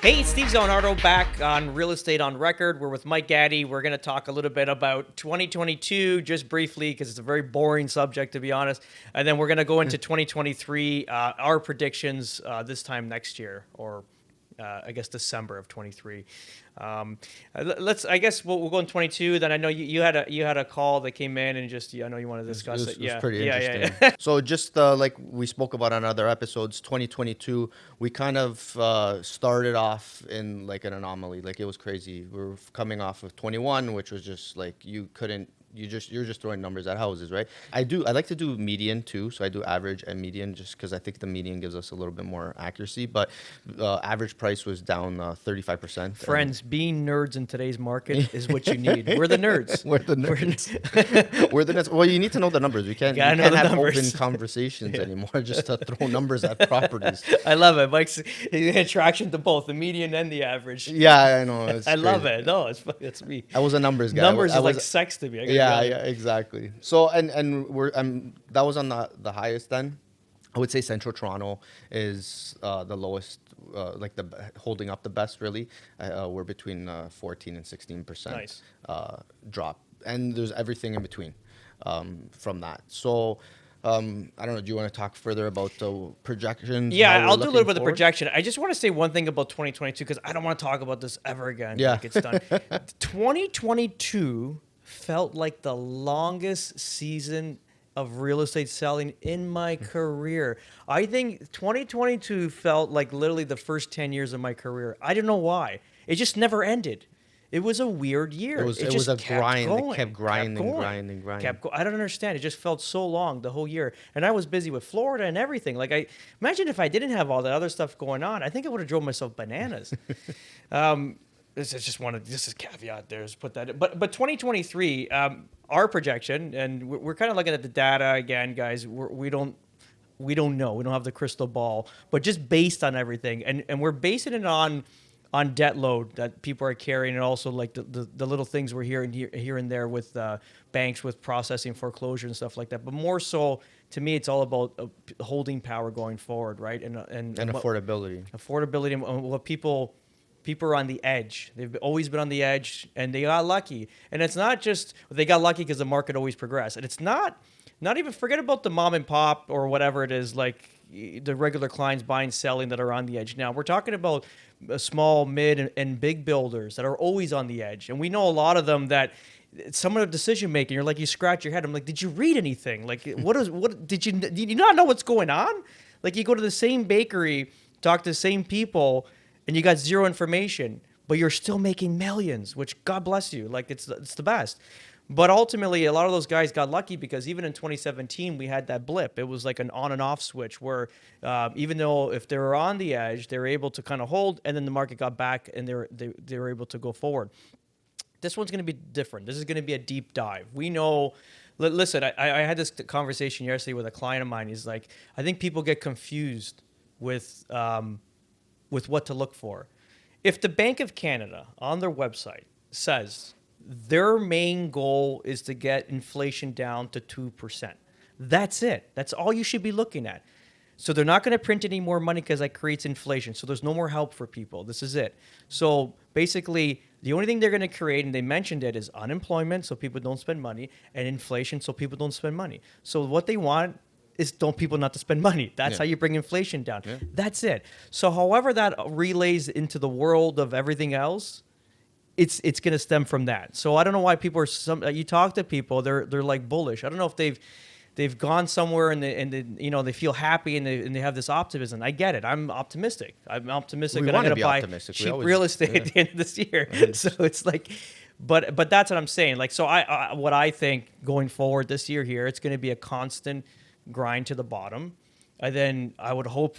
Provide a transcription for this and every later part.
Hey, it's Steve Zonardo back on Real Estate on Record. We're with Mike Gatti. We're going to talk a little bit about 2022, just briefly, because it's a very boring subject, to be honest. And then we're going to go into 2023, our predictions this time next year, or I guess December of 23. I guess we'll go in 22. Then I know you had a call that came in and just I know you want to discuss it. It was Yeah, pretty interesting. yeah. So just like we spoke about on other episodes, 2022, we kind of started off in like an anomaly. Like it was crazy. We were coming off of 21, which was just like you're just throwing numbers at houses, right? I like to do median too, so I do average and median just because I think the median gives us a little bit more accuracy. But average price was down 35%. Friends, being nerds in today's market is what you need. We're the nerds. We're the nerds. We're the nerds. Well, you need to know the numbers. We can't Gotta know the have numbers. open conversations anymore just to throw numbers at properties. I love it. Mike's attraction to both the median and the average. Yeah, I know. It's I love crazy. it. No, it's me. I was a numbers guy. Numbers I is was, like sex to me. I gotta be yeah, honest. yeah, exactly. So and we're that was on the highest then. I would say Central Toronto is the lowest, like holding up the best really. We're between 14 and 16% Nice. drop, and there's everything in between from that. So I don't know. Do you want to talk further about the projections? Yeah, how we're I'll do a little looking bit of the forward? projection. I just want to say one thing about 2022 because I don't want to talk about this ever again. Yeah. Like it's done. 2022 felt like the longest season of real estate selling in my career. I think 2022 felt like literally the first 10 years of my career. I don't know why. It just never ended. It was a weird year. It was just a kept grind. going, It kept grinding, going, grinding. I don't understand. It just felt so long the whole year, and I was busy with Florida and everything. Like I imagine if I didn't have all that other stuff going on, I think I would have drove myself bananas. This is just this is caveat there. Just put that in. But 2023, our projection, and we're kind of looking at the data again, guys. We don't know. We don't have the crystal ball, but just based on everything, and we're basing it on debt load that people are carrying, and also like the little things we're hearing here and there with banks with processing foreclosure and stuff like that. But more so, to me, it's all about holding power going forward, right? And Affordability. affordability and what people are on the edge. They've always been on the edge, and they got lucky. And it's not just they got lucky because the market always progressed. And it's not even, forget about the mom and pop or whatever it is, like the regular clients buying, selling that are on the edge. Now we're talking about small, mid, and big builders that are always on the edge. And we know a lot of them that some of the decision making, you're like, you scratch your head. I'm like, did you read anything? Like, did you not know what's going on? Like, you go to the same bakery, talk to the same people, and you got zero information, but you're still making millions, which God bless you. Like it's the best. But ultimately, a lot of those guys got lucky because even in 2017, we had that blip. It was like an on and off switch where even though if they were on the edge, they were able to kind of hold, and then the market got back and they were able to go forward. This one's going to be different. This is going to be a deep dive. We know. Listen, I had this conversation yesterday with a client of mine. He's like, I think people get confused with what to look for. If the Bank of Canada on their website says their main goal is to get inflation down to 2%, that's it. That's all you should be looking at. So they're not going to print any more money because that creates inflation. So there's no more help for people. This is it. So basically, the only thing they're going to create, and they mentioned it, is unemployment so people don't spend money, and inflation so people don't spend money. So what they want is people not to spend money. That's how you bring inflation down. Yeah. That's it. So however that relays into the world of everything else, it's going to stem from that. So I don't know why people are you talk to people, they're like bullish. I don't know if they've gone somewhere and they feel happy and they have this optimism. I get it. I'm optimistic. I'm optimistic that I'm going to buy cheap real estate at the end of this year. So it's like, but that's what I'm saying. Like, so what I think going forward this year here, it's going to be a constant grind to the bottom. And then I would hope,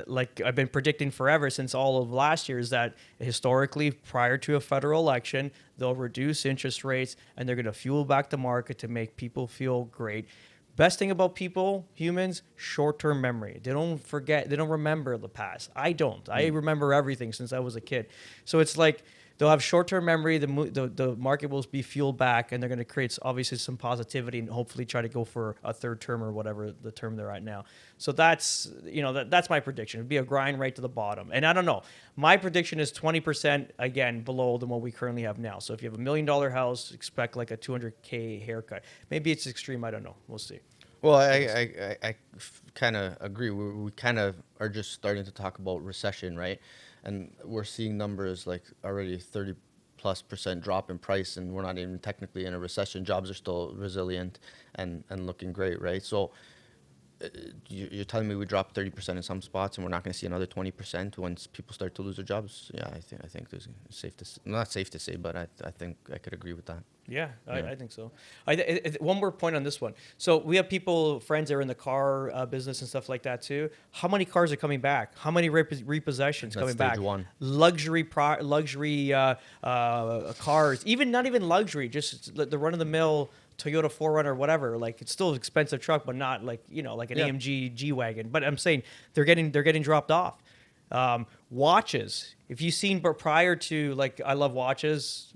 like I've been predicting forever since all of last year, is that historically prior to a federal election, they'll reduce interest rates and they're going to fuel back the market to make people feel great. Best thing about humans, short-term memory. They don't forget, they don't remember the past. I don't. I remember everything since I was a kid. So it's like, they'll have short-term memory. The market will be fueled back, and they're going to create obviously some positivity and hopefully try to go for a third term or whatever the term they're at now. So that's that's my prediction. It'd be a grind right to the bottom. And I don't know. My prediction is 20% again below than what we currently have now. So if you have $1 million house, expect like a 200K haircut. Maybe it's extreme. I don't know. We'll see. Well, I kind of agree. We kind of are just starting to talk about recession, right? And we're seeing numbers like already 30+% drop in price, and we're not even technically in a recession. Jobs are still resilient and looking great, right? So you're telling me we dropped 30% in some spots, and we're not going to see another 20% once people start to lose their jobs? Yeah, I think there's not safe to say, but I think I could agree with that. Yeah, Yeah. I think so. One more point on this one. So we have friends that are in the car business and stuff like that too. How many cars are coming back? How many repossessions That's coming stage back? one. Luxury cars, even not even luxury, just the run-of-the-mill Toyota 4Runner, whatever. Like it's still an expensive truck, but not like like an Yeah. AMG G-Wagon. But I'm saying they're getting dropped off. Watches. If you've seen, but prior to like, I love watches.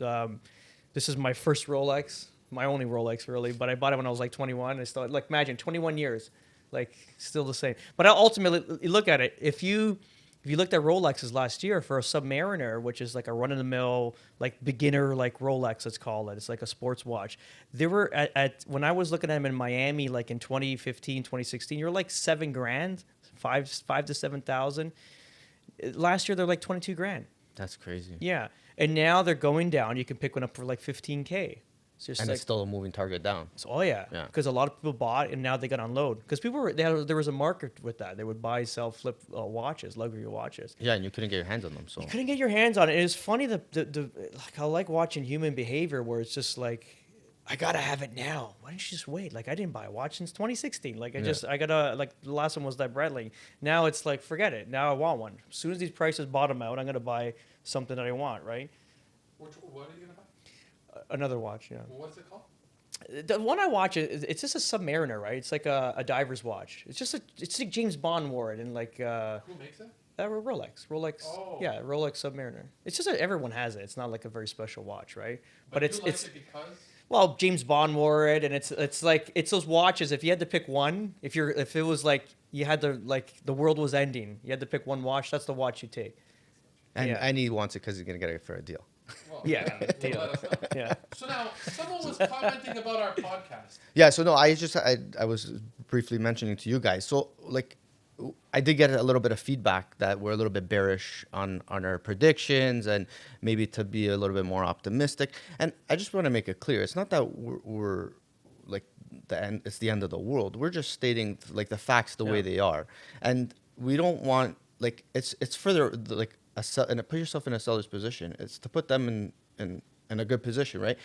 This is my first Rolex, my only Rolex really, but I bought it when I was like 21. I still like imagine 21 years, like still the same. But ultimately, you look at it. If you looked at Rolexes last year for a Submariner, which is like a run-of-the-mill, like beginner, like Rolex, let's call it. It's like a sports watch. They were at when I was looking at them in Miami, like in 2015, 2016, you're like $7,000, five to 7,000. Last year they're like 22 grand. That's crazy. Yeah, and now they're going down. You can pick one up for like 15K. It's just And like, it's still a moving target down. so, oh yeah, Yeah. because a lot of people bought and now they got unload because there was a market with that. They would buy, sell, flip watches, luxury watches. Yeah, and you couldn't get your hands on them. So You couldn't get your hands on it. It's funny like I like watching human behavior where it's just like, I gotta have it now. Why didn't you just wait? Like I didn't buy a watch since 2016. Like I gotta like the last one was that Breitling. Now it's like forget it. Now I want one. As soon as these prices bottom out, I'm gonna buy something that I want. Right? What are you gonna buy? Another watch. Yeah. What's it called? The one I watch it's just a Submariner, right? It's like a diver's watch. It's like James Bond wore it and like Who makes it? Rolex. Oh. Yeah, Rolex Submariner. It's just that everyone has it. It's not like a very special watch, right? But you it's like it because well, James Bond wore it, and it's like it's those watches. If you had to pick one, if it was like you had to like the world was ending, you had to pick one watch. That's the watch you take. and he wants it because he's gonna get it for a deal. well, Yeah, let deal. us know. Yeah. So now someone was commenting about our podcast. Yeah, so no, I was briefly mentioning to you guys. So like I did get a little bit of feedback that we're a little bit bearish on our predictions and maybe to be a little bit more optimistic. And I just want to make it clear. It's not that we're like the end, it's the end of the world. We're just stating like the facts the way they are. And we don't want like it's further like and put yourself in a seller's position. It's to put them in a good position, right?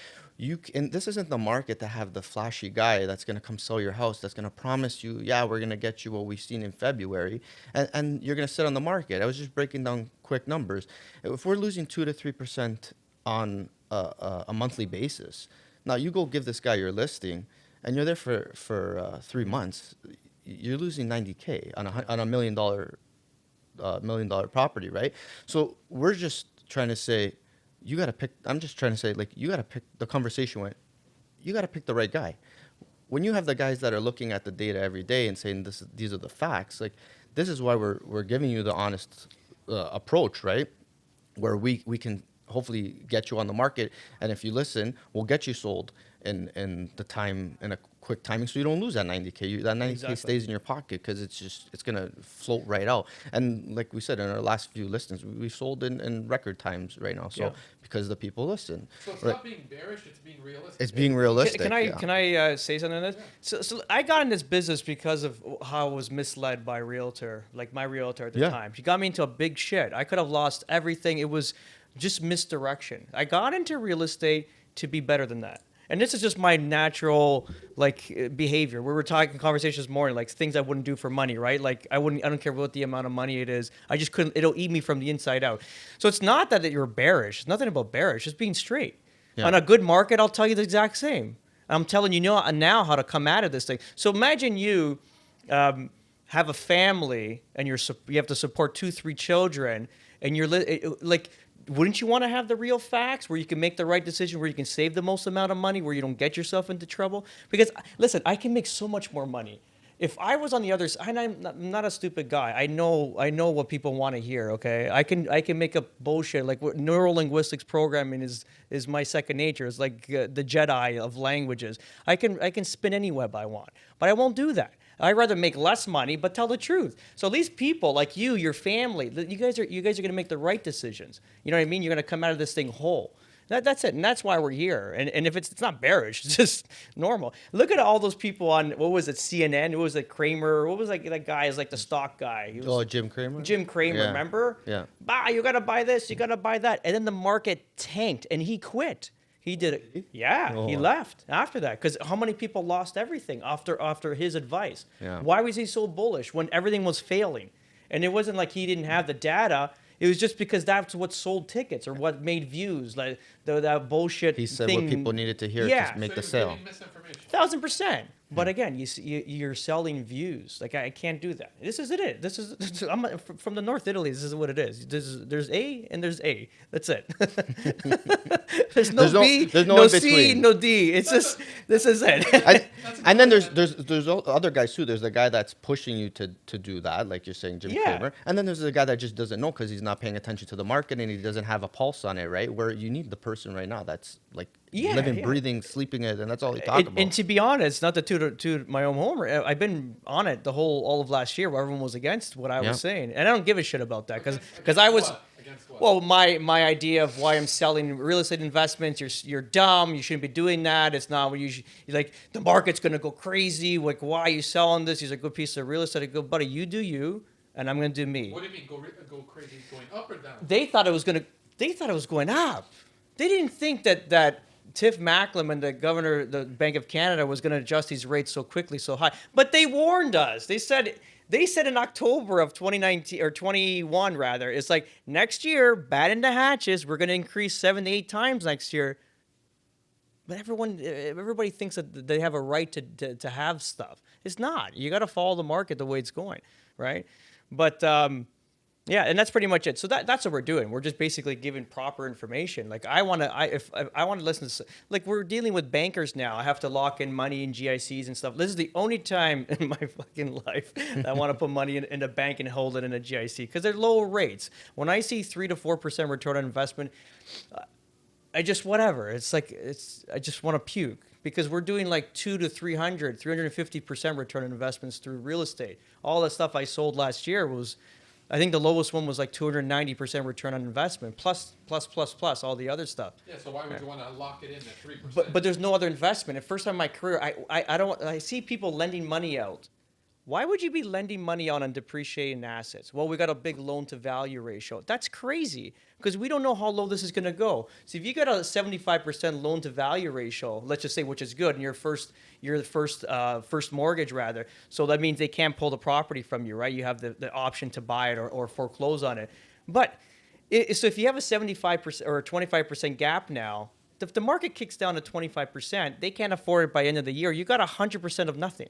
And this isn't the market to have the flashy guy that's going to come sell your house, that's going to promise you, yeah, we're going to get you what we've seen in February, and you're going to sit on the market. I was just breaking down quick numbers. If we're losing 2 to 3% on a monthly basis, now you go give this guy your listing, and you're there for 3 months, you're losing $90K on a $1 million property, right? So we're just trying to say, you got to pick. I'm just trying to say, like, you got to pick. The conversation went, you got to pick the right guy. When you have the guys that are looking at the data every day and saying these are the facts, like, this is why we're giving you the honest approach, right? Where we can hopefully get you on the market, and if you listen, we'll get you sold in the time in a quick timing, so you don't lose that 90K. That 90K Exactly. stays in your pocket because it's gonna float right out. And like we said in our last few listings, we've sold in record times right now. So because the people listen, So it's right? not being bearish; it's being realistic. It's being realistic. Can I yeah. can I say something on this? So I got in this business because of how I was misled by realtor, like my realtor at the Yeah. time. She got me into a big shit. I could have lost everything. It was just misdirection. I got into real estate to be better than that. And this is just my natural behavior. We were talking conversations this morning, like things I wouldn't do for money, right? Like I don't care what the amount of money it is. I just couldn't. It'll eat me from the inside out. So it's not that you're bearish. It's nothing about bearish. Just being straight. Yeah. On a good market, I'll tell you the exact same. I'm telling you now how to come out of this thing. So imagine you have a family and you have to support 2-3 children, and you're like wouldn't you want to have the real facts where you can make the right decision, where you can save the most amount of money, where you don't get yourself into trouble? Because listen, I can make so much more money. If I was on the other side, I'm not a stupid guy. I know what people want to hear. Okay, I can make up bullshit like what neural linguistics programming is my second nature. It's like the Jedi of languages. I can spin any web I want, but I won't do that. I'd rather make less money, but tell the truth. So these people, like you, your family, you guys are going to make the right decisions. You know what I mean? You're going to come out of this thing whole. That's it, and that's why we're here. And if it's not bearish, it's just normal. Look at all those people on what was it, CNN? What was it, Kramer? What was like that guy? Is like the stock guy. He was, Jim Cramer. Jim Cramer, Yeah. remember? Yeah. You gotta buy this, you gotta buy that, and then the market tanked, and he quit. He did it. Yeah, Oh, he wow. left after that because how many people lost everything after his advice? Yeah. Why was he so bullish when everything was failing? And it wasn't like he didn't have the data. It was just because that's what sold tickets or what made views. Like that bullshit. He said thing. what people needed to hear Yeah. to make So the you're sale. giving misinformation. 1,000%. But again, you're selling views. Like I can't do that. This is it. I'm from the North Italy. This is what it is. There's A and there's A. That's it. there's no B, there's no no in C, between. no D. It's just this is it. And then there's other guys too. There's the guy that's pushing you to do that, like you're saying, Jim Yeah. Cramer. And then there's the guy that just doesn't know because he's not paying attention to the market and he doesn't have a pulse on it, right? Where you need the person right now that's like living, breathing, sleeping it, and that's all he talks about. And to be honest, not to toot my own homer, I've been on it all of last year where everyone was against what I was saying, and I don't give a shit about that because I was. Against what? Well, my idea of why I'm selling real estate investments, you're dumb. You shouldn't be doing that. It's not what you're like. The market's gonna go crazy. Like, why are you selling this? He's a good piece of real estate. I go, buddy, you do you, and I'm gonna do me. What do you mean go crazy? Going up or down? They thought it was going up. They didn't think that Tiff Macklem and the Bank of Canada was going to adjust these rates so quickly, so high. But they warned us. They said in October of 2019 or 21 rather, it's like next year, batten the hatches. We're going to increase 7 to 8 times next year. But everybody thinks that they have a right to have stuff. It's not. You got to follow the market the way it's going, right? But yeah, and that's pretty much it. So that's what we're doing. We're just basically giving proper information. Like if I want to listen to, like we're dealing with bankers now. I have to lock in money in GICs and stuff. This is the only time in my fucking life that I want to put money in a bank and hold it in a GIC because they're lower rates. When I see 3 to 4% return on investment, I just whatever. It's like I just want to puke because we're doing like 200 to 350% return on investments through real estate. All the stuff I sold last year was. I think the lowest one was like 290% return on investment, plus all the other stuff. Yeah, so why would you want to lock it in at 3%? But there's no other investment. The first time in my career, I see people lending money out. Why would you be lending money out on depreciating assets? Well, we got a big loan to value ratio. That's crazy because we don't know how low this is going to go. So if you got a 75% loan to value ratio, let's just say, which is good, and your first mortgage rather, so that means they can't pull the property from you, right? You have the option to buy it or foreclose on it. But so if you have a 75% or a 25% gap now, if the market kicks down to 25%, they can't afford it by the end of the year. You got 100% of nothing.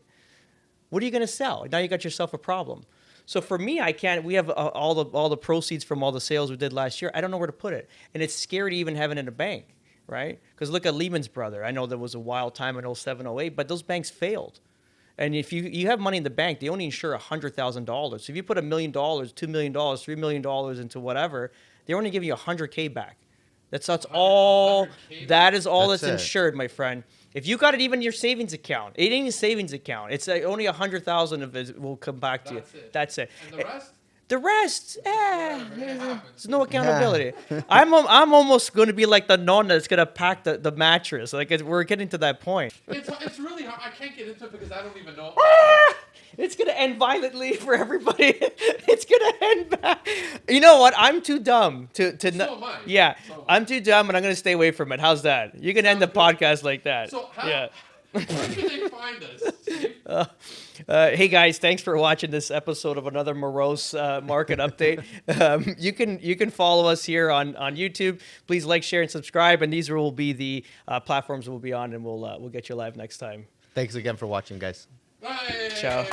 What are you going to sell? Now you got yourself a problem. So for me, I can't. We have all the proceeds from all the sales we did last year. I don't know where to put it, and it's scary to even have it in a bank, right? Because look at Lehman's brother. I know there was a wild time in 07, 08, but those banks failed. And if you have money in the bank, they only insure $100,000. So if you put $1 million, $2 million, $3 million into whatever, they're only giving you $100K back. That's all. 100K That is all That's that's it. insured, my friend. If you got it even in your savings account, it ain't a savings account. It's only 100,000 of it will come back to you. That's it. That's it. And the rest? The rest, whatever, it happens. there's no accountability. I'm almost going to be like the nonna that's going to pack the mattress. Like we're getting to that point. It's really hard. I can't get into it because I don't even know. It's going to end violently for everybody. It's going to end bad. You know what? I'm too dumb to So not. am I. Yeah, So am I. I'm too dumb, and I'm going to stay away from it. How's that? You can end the podcast like that. So how, Yeah. where can they find us, Steve? Hey guys, thanks for watching this episode of another morose market update. You can follow us here on YouTube. Please like, share, and subscribe. And these will be the platforms we'll be on, and we'll get you live next time. Thanks again for watching, guys. Bye. Ciao.